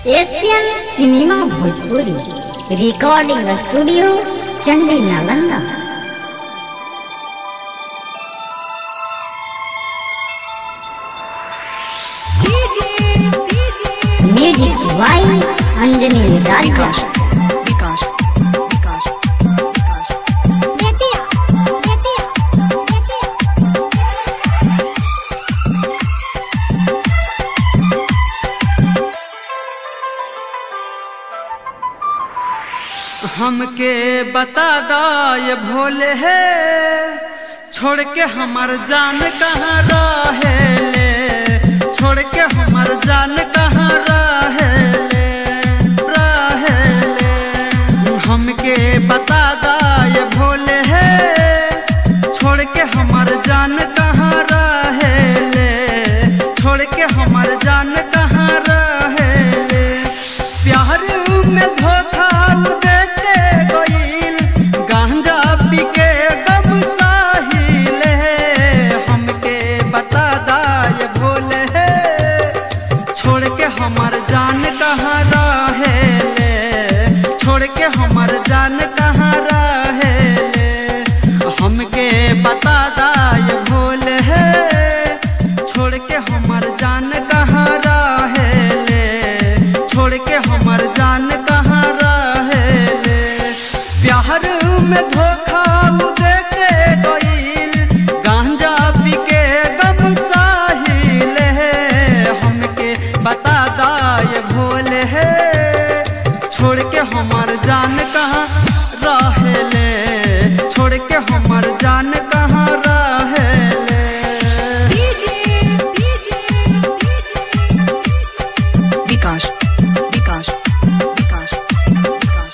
Asian cinema Bhojpuri recording studio Chandi Nalanda. Music by Anjani Raja. हमके बता दाए भोले है, छोड़ के हमार जान कहाँ रहे ले, छोड़ के हमार जान कहाँ रहे ले, रहे ले। हमके बता दाए भोले है, छोड़ के हमार जान कहाँ रहे ले, छोड़ के हमार जान कहाँ रहे ले। प्यार में धोखा हमार जान कहाँ रहे ले, छोड़ के हमार जान कहाँ रहे ले। हमके बता दाए भोले है, छोड़ के हमार जान कहाँ रहे ले, छोड़ के हमार जान कहाँ रहे ले। प्यार में धोखा दे के गइल, गांजा पी के गम साहिल है। हमके बता दाए भोले है, छोड़ के हमार जान कहाँ रहे ले, छोड़ के हमार जान कहाँ रहे ले। विकास विकास विकास विकास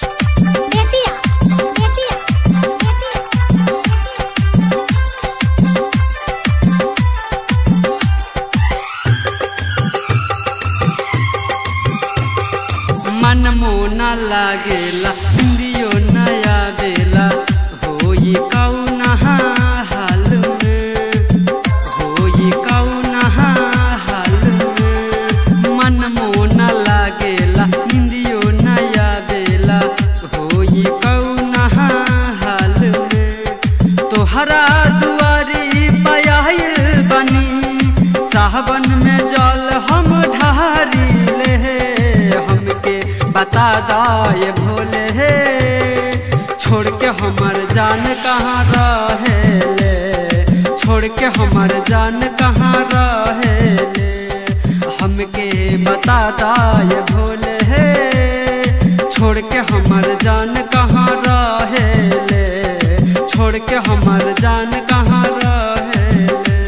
मन मोना लागेला, हिंदियो नया बेला, होई कौना हाल में, होई कौना हाल में। मन मोना लागेला, हिंदियो नया बेला, होई कौना हाल में। तोहरा दुआरी पयाइल बनी, साहबन में जल हम ढारी ले। हमके बता दाए भोले है, छोड़ के हमार जान कहाँ रहे ले, छोड़ के हमार जान कहाँ रहे ले। हमके बता दाए भोले है, छोड़ के हमार जान कहाँ रहे ले, छोड़ के हमार जान कहाँ रहे ले।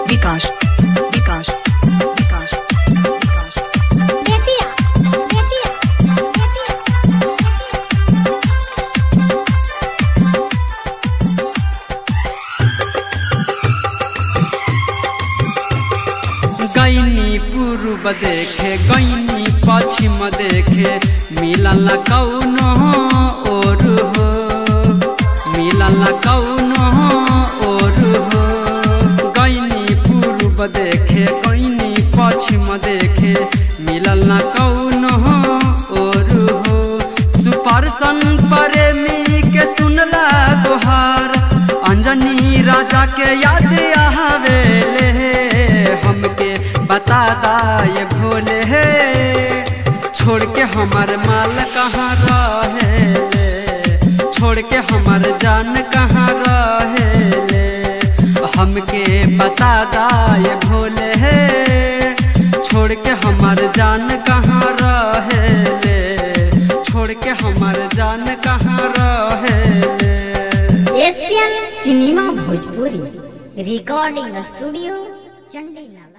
विकास विकास विकास विकास गईनी पूर्व देखे, गईनी पश्चिम देखे, मिलल कौनो और हो, मिलल कौनो और हो। गईनी पूर्व देखे, गईनी पश्चिम देखे, मिलल कौनो और हो। सुपरसन प्रेमी के सुनला दोहार, अंजनी राजा के याद आवे ले। हमके बता दाए भोले है, छोड़ के हमार माल कहाँ रहे ले, छोड़ के हमार जान कहाँ रहे ले। हमके बता दाए भोले है, छोड़ के हमार जान कहाँ रहे ले, छोड़ के हमार जान कहाँ रहे ले। Asian cinema Bhojpuri recording studio Chandi Nalanda.